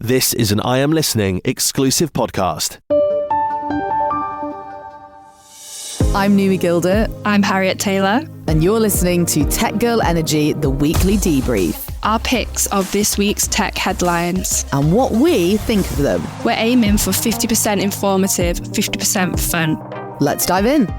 This is an I Am Listening exclusive podcast. I'm Numi Gildert. I'm Harriet Taylor. And you're listening to Tech Girl Energy, the weekly debrief. Our picks of this week's tech headlines. And what we think of them. We're aiming for 50% informative, 50% fun. Let's dive in.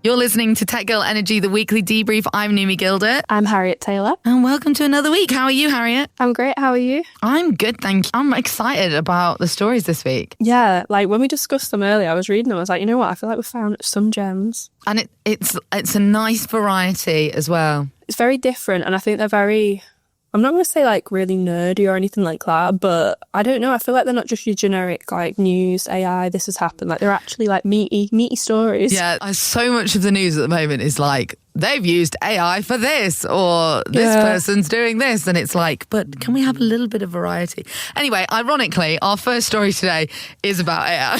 You're listening to Tech Girl Energy, the weekly debrief. I'm Numi Gildert. I'm Harriet Taylor. And welcome to another week. How are you, Harriet? I'm great. How are you? I'm good, thank you. I'm excited about the stories this week. Yeah, like when we discussed them earlier, I was reading them. I was like, you know what? I feel like we found some gems. And it's a nice variety as well. It's very different. And I think they're very... I'm not going to say like really nerdy or anything like that, but I don't know. I feel like they're not just your generic like news, AI, this has happened. Like they're actually like meaty stories. Yeah, so much of the news at the moment is like, they've used AI for this or this person's doing this. And it's like, but can we have a little bit of variety? Anyway, ironically, our first story today is about AI.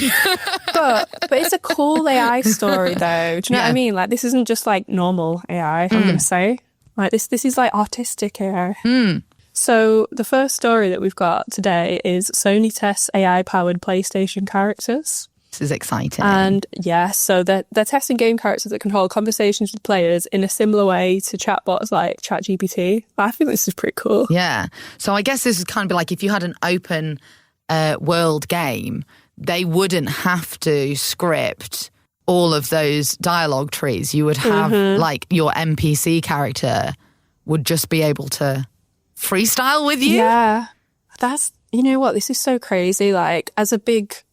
but it's a cool AI story though. Do you know what I mean? Like this isn't just like normal AI, I'm going to say. Like this is like artistic AI. So the first story that we've got today is Sony tests AI-powered PlayStation characters. This is exciting. And so they're testing game characters that can hold conversations with players in a similar way to chatbots like ChatGPT. I think this is pretty cool. Yeah. So I guess this is kind of like if you had an open world game, they wouldn't have to script all of those dialogue trees. You would have like your NPC character would just be able to freestyle with you. Yeah. That's, you know what, this is so crazy. Like I was a big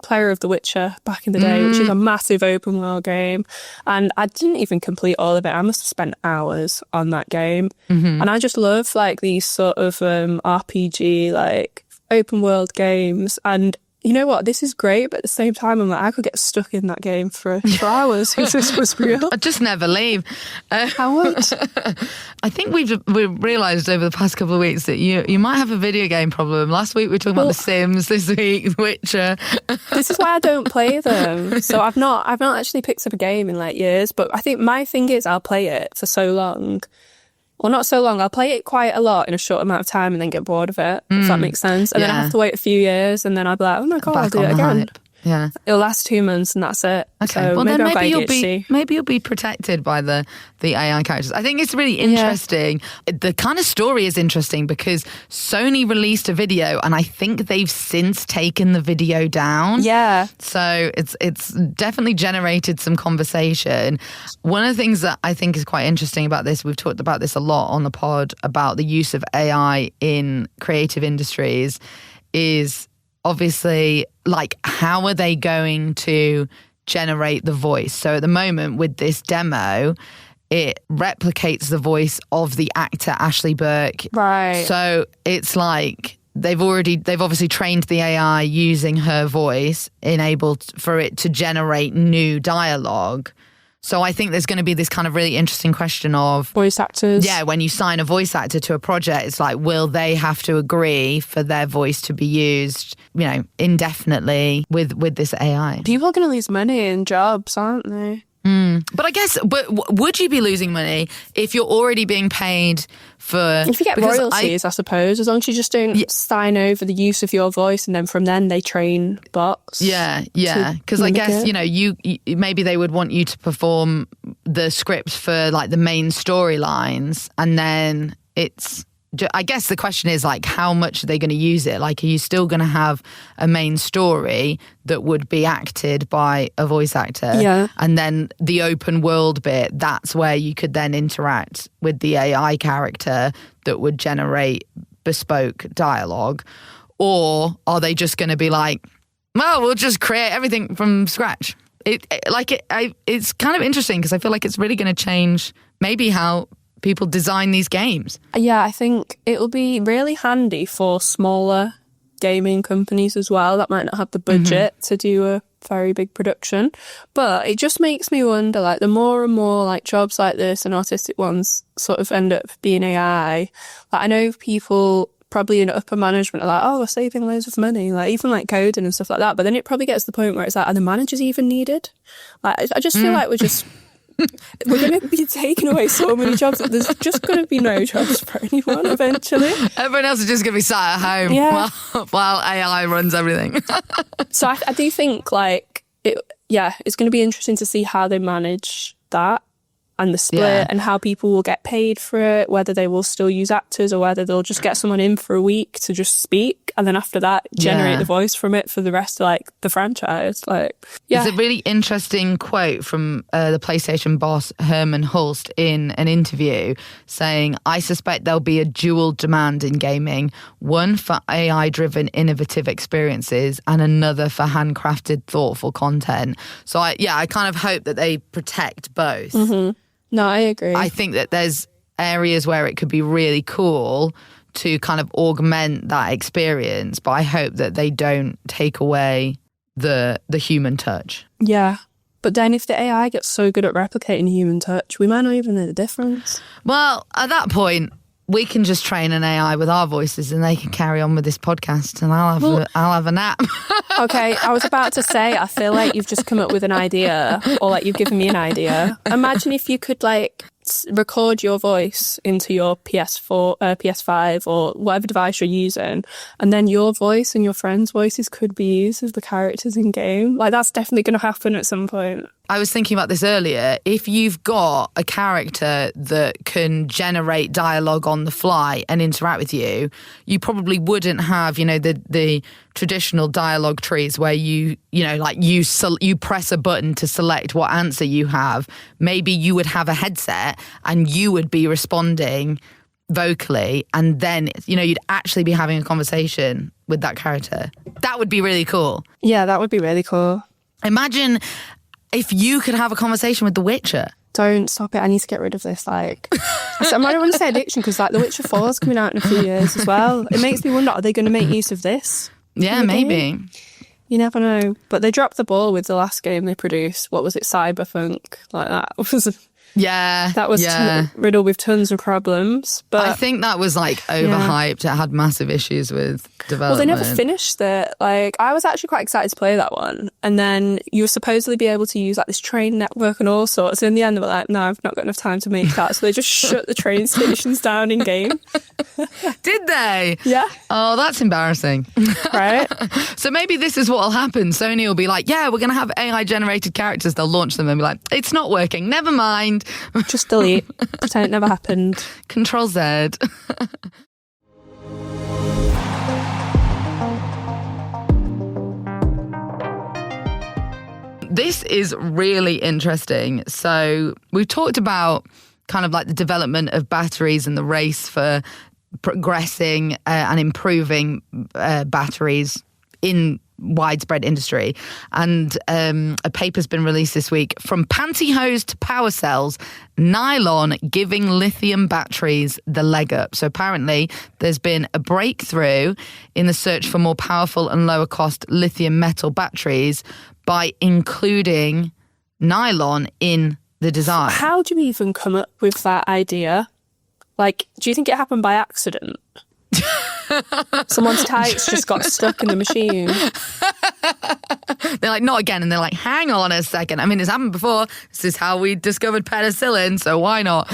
player of The Witcher back in the day, which is a massive open world game. And I didn't even complete all of it. I must have spent hours on that game. And I just love like these sort of RPG, like open world games. And you know what? This is great, but at the same time, I'm like, I could get stuck in that game for hours if this was real. I'd just never leave. I would. I think we've realised over the past couple of weeks that you might have a video game problem. Last week we were talking about The Sims. This week, The Witcher. This is why I don't play them. So I've not actually picked up a game in like years. But I think my thing is I'll play it for so long. Well, not so long. I'll play it quite a lot in a short amount of time and then get bored of it, if that makes sense. And then I have to wait a few years and then I'll be like, oh my God, I'll do it again. Hype. Yeah. It'll last 2 months and that's it. Okay. So well, then maybe you'll be protected by the AI characters. I think it's really interesting. Yeah. The kind of story is interesting because Sony released a video and I think they've since taken the video down. Yeah. So it's definitely generated some conversation. One of the things that I think is quite interesting about this, we've talked about this a lot on the pod, about the use of AI in creative industries, is obviously, like, how are they going to generate the voice? So at the moment with this demo, it replicates the voice of the actor Ashley Burke. Right. So it's like they've obviously trained the AI using her voice, enabled for it to generate new dialogue. So I think there's going to be this kind of really interesting question of voice actors. Yeah, when you sign a voice actor to a project, it's like, will they have to agree for their voice to be used, indefinitely with this AI? People are going to lose money and jobs, aren't they? But I guess, would you be losing money if you're already being paid for... If you get royalties, I suppose, as long as you just don't sign over the use of your voice and then from then they train bots. Yeah. Because I guess, you maybe they would want you to perform the script for like the main storylines and then it's... I guess the question is like, how much are they going to use it? Like, are you still going to have a main story that would be acted by a voice actor? Yeah. And then the open world bit, that's where you could then interact with the AI character that would generate bespoke dialogue. Or are they just going to be like, well, we'll just create everything from scratch? It's kind of interesting because I feel like it's really going to change maybe how people design these games. Yeah, I think it'll be really handy for smaller gaming companies as well that might not have the budget to do a very big production. But it just makes me wonder, like, the more and more like jobs like this and artistic ones sort of end up being AI. Like, I know people probably in upper management are like, oh, we're saving loads of money, like even like coding and stuff like that. But then it probably gets to the point where it's like, are the managers even needed? Like, I just feel like we're just We're going to be taking away so many jobs that there's just going to be no jobs for anyone eventually. Everyone else is just going to be sat at home while AI runs everything. So I do think like it's going to be interesting to see how they manage that and the split and how people will get paid for it, whether they will still use actors or whether they'll just get someone in for a week to just speak and then after that generate the voice from it for the rest of like the franchise. Like, There's a really interesting quote from the PlayStation boss Herman Hulst in an interview saying, "I suspect there'll be a dual demand in gaming, one for AI-driven innovative experiences and another for handcrafted, thoughtful content." So I kind of hope that they protect both. Mm-hmm. No, I agree. I think that there's areas where it could be really cool to kind of augment that experience, but I hope that they don't take away the human touch. Yeah. But then if the AI gets so good at replicating human touch, we might not even know the difference. Well, at that point, we can just train an AI with our voices and they can carry on with this podcast and I'll have a nap. Okay, I was about to say, I feel like you've just come up with an idea or like you've given me an idea. Imagine if you could like record your voice into your PS4, PS5 or whatever device you're using and then your voice and your friends' voices could be used as the characters in game. Like that's definitely going to happen at some point. I was thinking about this earlier. If you've got a character that can generate dialogue on the fly and interact with you, you probably wouldn't have, the traditional dialogue trees where you press a button to select what answer you have. Maybe you would have a headset and you would be responding vocally and then, you'd actually be having a conversation with that character. That would be really cool. Yeah, that would be really cool. Imagine if you could have a conversation with The Witcher. Don't stop it. I need to get rid of this. Like, I don't want to say addiction because like The Witcher 4 is coming out in a few years as well. It makes me wonder, are they going to make use of this? Yeah, maybe. You never know. But they dropped the ball with the last game they produced. What was it? Cyberpunk? Like that was... Yeah. That was riddled with tons of problems. But I think that was like overhyped. It had massive issues with development. Well, they never finished it. Like, I was actually quite excited to play that one. And then you were supposedly be able to use like this train network and all sorts. And in the end, they were like, no, I've not got enough time to make that. So they just shut the train stations down in game. Did they? Yeah. Oh, that's embarrassing. Right? So maybe this is what will happen. Sony will be like, yeah, we're going to have AI generated characters. They'll launch them and be like, it's not working. Never mind. Just delete. Pretend it never happened. Control Z. This is really interesting. So we've talked about kind of like the development of batteries and the race for progressing and improving batteries in widespread industry. And a paper's been released this week, From Pantyhose to Power Cells, Nylon Giving Lithium Batteries the Leg Up. So apparently there's been a breakthrough in the search for more powerful and lower cost lithium metal batteries by including nylon in the design. How do you even come up with that idea? Like, do you think it happened by accident? Someone's tights just got stuck in the machine. They're like, not again. And they're like, hang on a second. I mean, it's happened before. This is how we discovered penicillin, so why not?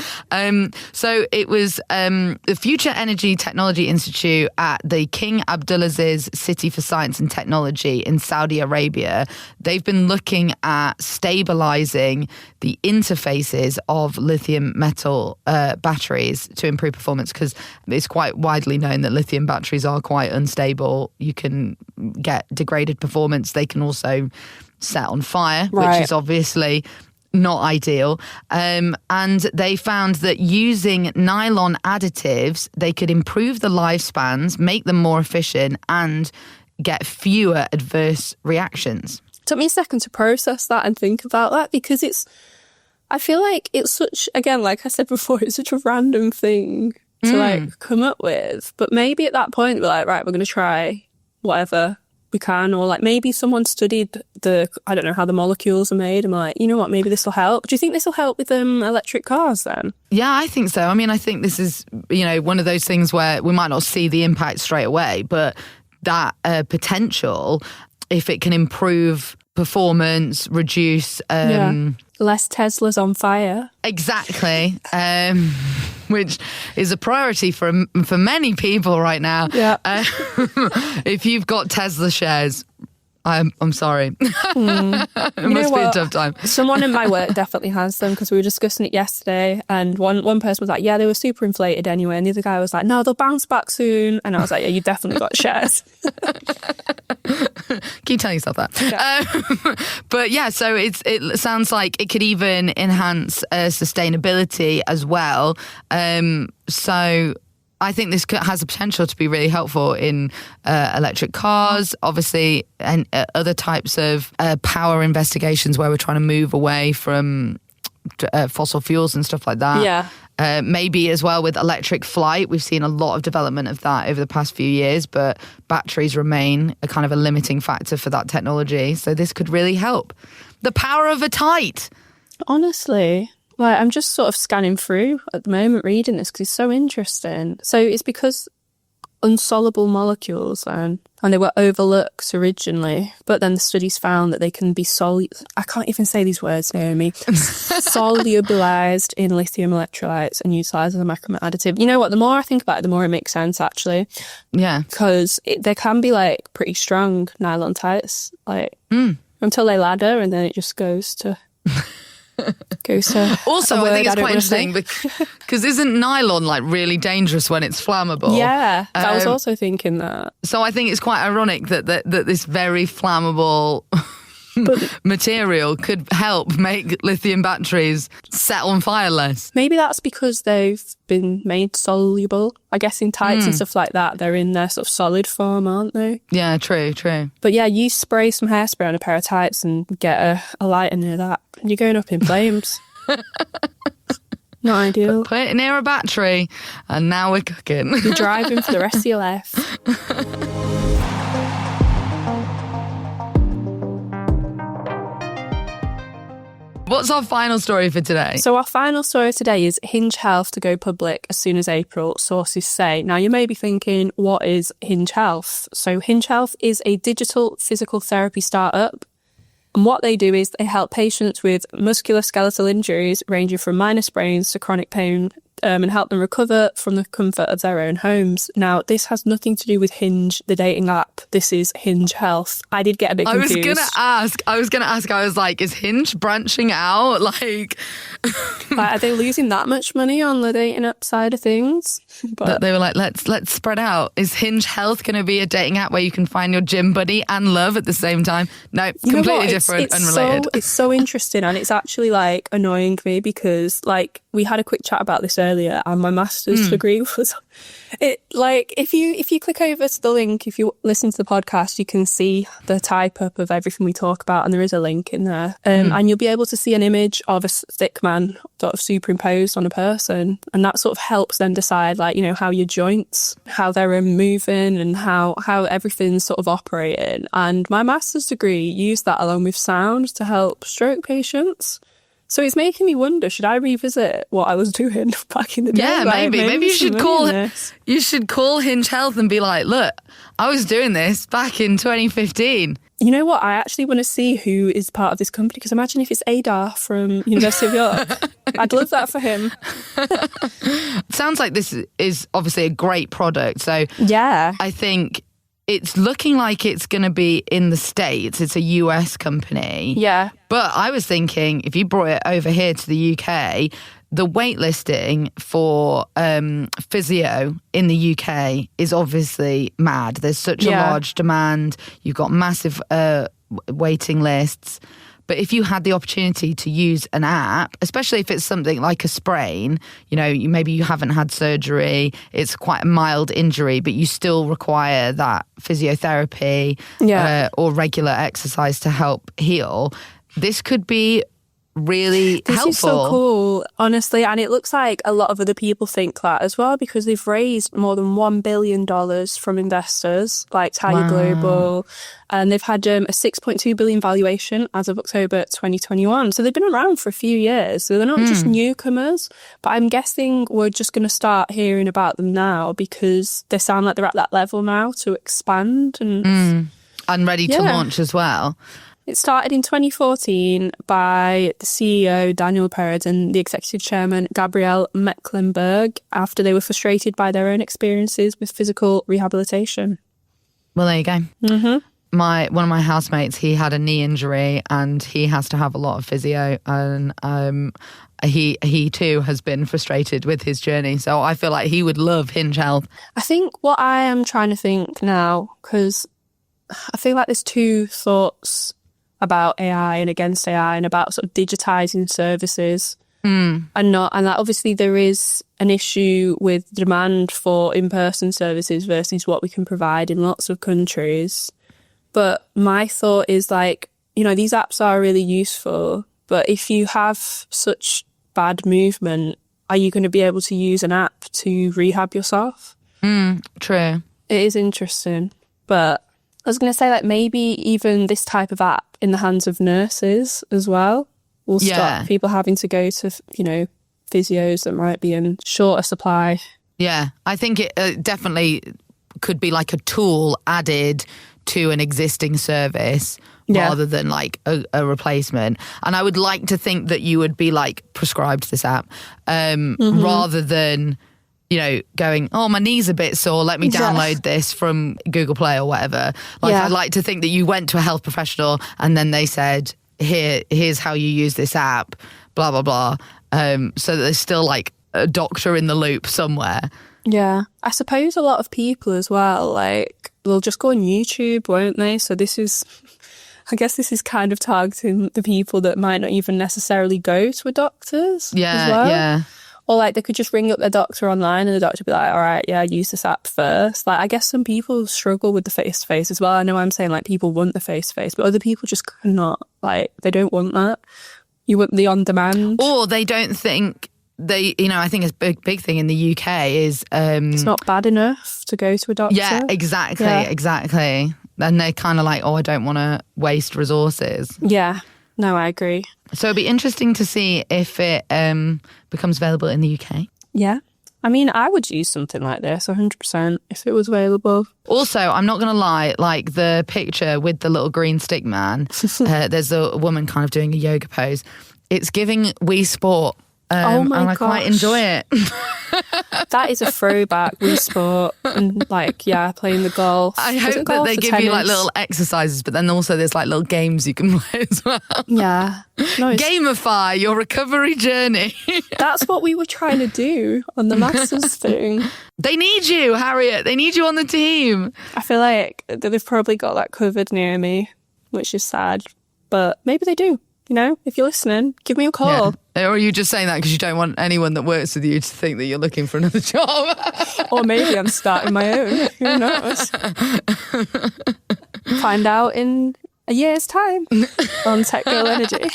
So it was the Future Energy Technology Institute at the King Abdulaziz City for Science and Technology in Saudi Arabia. They've been looking at stabilizing the interfaces of lithium metal batteries to improve performance, because it's quite widely known that lithium batteries are quite unstable. You can get degraded performance. They can also set on fire, which is obviously not ideal. And they found that using nylon additives, they could improve the lifespans, make them more efficient, and get fewer adverse reactions. It took me a second to process that and think about that, because I feel like it's such, again, like I said before, it's such a random thing to like come up with. But maybe at that point we're like, right, we're going to try whatever we can, or like maybe someone studied I don't know how the molecules are made and like, you know what, maybe this will help. Do you think this will help with electric cars then? Yeah, I think so. I mean, I think this is, one of those things where we might not see the impact straight away, but that potential, if it can improve performance, reduce... Less Teslas on fire. Exactly. Which is a priority for many people right now. Yeah. If you've got Tesla shares, I'm sorry. It must be a tough time. Someone in my work definitely has them, because we were discussing it yesterday, and one person was like, yeah, they were super inflated anyway, and the other guy was like, no, they'll bounce back soon. And I was like, yeah, you definitely got shares. Keep telling yourself that. Yeah. But yeah, so it sounds like it could even enhance sustainability as well. So I think this has the potential to be really helpful in electric cars, obviously, and other types of power investigations where we're trying to move away from fossil fuels and stuff like that. Yeah. Maybe as well with electric flight. We've seen a lot of development of that over the past few years, but batteries remain a kind of a limiting factor for that technology. So this could really help. The power of a tite. Honestly, like, I'm just sort of scanning through at the moment reading this because it's so interesting. So it's because insoluble molecules and they were overlooked originally, but then the studies found that they can be I can't even say these words, Naomi. Solubilized in lithium electrolytes and utilized as a macromet additive. You know what? The more I think about it, the more it makes sense, actually. Yeah. Because they can be like pretty strong nylon tights, like until they ladder, and then it just goes to... Also, I think it's quite interesting because isn't nylon like really dangerous when it's flammable? Yeah, I was also thinking that. So I think it's quite ironic that this very flammable material could help make lithium batteries set on fire less. Maybe that's because they've been made soluble. I guess in tights and stuff like that, they're in their sort of solid form, aren't they? Yeah, true. But yeah, you spray some hairspray on a pair of tights and get a lighter near that, and you're going up in flames. Not ideal. Put it near a battery, and now we're cooking. You're driving for the rest of your life. What's our final story for today? So our final story today is Hinge Health to go public as soon as April, sources say. Now, you may be thinking, what is Hinge Health? So Hinge Health is a digital physical therapy startup. And what they do is they help patients with musculoskeletal injuries ranging from minor sprains to chronic pain and help them recover from the comfort of their own homes. Now, this has nothing to do with Hinge, the dating app. This is Hinge Health. I did get a bit confused. I was going to ask, I was like, is Hinge branching out? Like are they losing that much money on the dating app side of things? But they were like, let's spread out. Is Hinge Health going to be a dating app where you can find your gym buddy and love at the same time? No, completely different, unrelated. It's so interesting, and it's actually like annoying me because like we had a quick chat about this earlier, and my master's degree was it. Like if you click over to the link, if you listen to the podcast, you can see the type up of everything we talk about, and there is a link in there, and you'll be able to see an image of a stick man sort of superimposed on a person, and that sort of helps them decide, like, you know, how your joints, how they're moving, and how everything's sort of operating. And my master's degree used that along with sound to help stroke patients. So it's making me wonder, should I revisit what I was doing back in the day? Yeah, like, maybe you should call Hinge Health and be like, look, I was doing this back in 2015. You know what? I actually want to see who is part of this company, because imagine if it's Adar from University of York. I'd love that for him. Sounds like this is obviously a great product. So yeah, I think it's looking like it's going to be in the States. It's a US company. Yeah. But I was thinking, if you brought it over here to the UK, the waitlisting for physio in the UK is obviously mad. There's such a large demand. You've got massive waiting lists. But if you had the opportunity to use an app, especially if it's something like a sprain, you know, maybe you haven't had surgery, it's quite a mild injury, but you still require that physiotherapy or regular exercise to help heal, this could be really helpful. This is so cool, honestly, and it looks like a lot of other people think that as well, because they've raised more than $1 billion from investors like Tiger Global, and they've had a 6.2 billion valuation as of October 2021. So they've been around for a few years, so they're not just newcomers, but I'm guessing we're just going to start hearing about them now because they sound like they're at that level now to expand and ready to launch as well. It started in 2014 by the CEO, Daniel Perez, and the executive chairman, Gabrielle Mecklenburg, after they were frustrated by their own experiences with physical rehabilitation. Well, there you go. Mm-hmm. One of my housemates, he had a knee injury and he has to have a lot of physio, and he too has been frustrated with his journey. So I feel like he would love Hinge Health. I think what I am trying to think now, because I feel like there's two thoughts about AI and against AI, and about sort of digitizing services and not, and that obviously there is an issue with demand for in-person services versus what we can provide in lots of countries. But my thought is like, you know, these apps are really useful, but if you have such bad movement, are you going to be able to use an app to rehab yourself? True. It is interesting, but I was going to say, like, maybe even this type of app in the hands of nurses as well will stop people having to go to, you know, physios that might be in shorter supply. Yeah, I think it definitely could be like a tool added to an existing service rather than like a replacement. And I would like to think that you would be like prescribed this app rather than, you know, going, oh, my knee's a bit sore, let me download this from Google Play or whatever. Like, I'd like to think that you went to a health professional and then they said, here's how you use this app, blah, blah, blah. So that there's still like a doctor in the loop somewhere. Yeah. I suppose a lot of people as well, like, they'll just go on YouTube, won't they? So I guess this is kind of targeting the people that might not even necessarily go to a doctor's as well. Yeah. Or like they could just ring up their doctor online and the doctor would be like, all right, yeah, use this app first. Like, I guess some people struggle with the face-to-face as well. I know I'm saying like people want the face-to-face, but other people just cannot. Like, they don't want that. You want the on-demand. Or they don't think they, you know, I think a big thing in the UK is... it's not bad enough to go to a doctor. Yeah, exactly. And they're kind of like, oh, I don't want to waste resources. Yeah. No, I agree. So it'll be interesting to see if it becomes available in the UK. Yeah. I mean, I would use something like this 100% if it was available. Also, I'm not going to lie, like the picture with the little green stick man, there's a woman kind of doing a yoga pose. It's giving Wii Sport. Oh my and I gosh. quite enjoy it. That is a throwback, Wii Sport, and like, yeah, playing the golf. I hope that they give you like little exercises, but then also there's like little games you can play as well. Yeah. No, gamify your recovery journey. That's what we were trying to do on the Masters thing. They need you, Harriet. They need you on the team. I feel like they've probably got that covered near me, which is sad, but maybe they do. You know, if you're listening, give me a call. Yeah. Or are you just saying that because you don't want anyone that works with you to think that you're looking for another job? Or maybe I'm starting my own. Who knows? Find out in a year's time on Tech Girl Energy.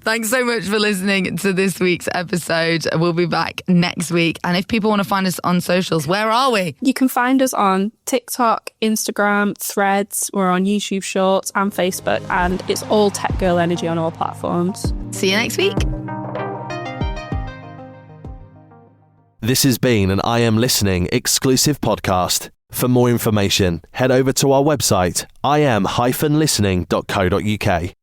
Thanks so much for listening to this week's episode. We'll be back next week. And if people want to find us on socials, where are we? You can find us on TikTok, Instagram, Threads. We're on YouTube Shorts and Facebook. And it's all Tech Girl Energy on all platforms. See you next week. This has been an I Am Listening exclusive podcast. For more information, head over to our website, im-listening.co.uk.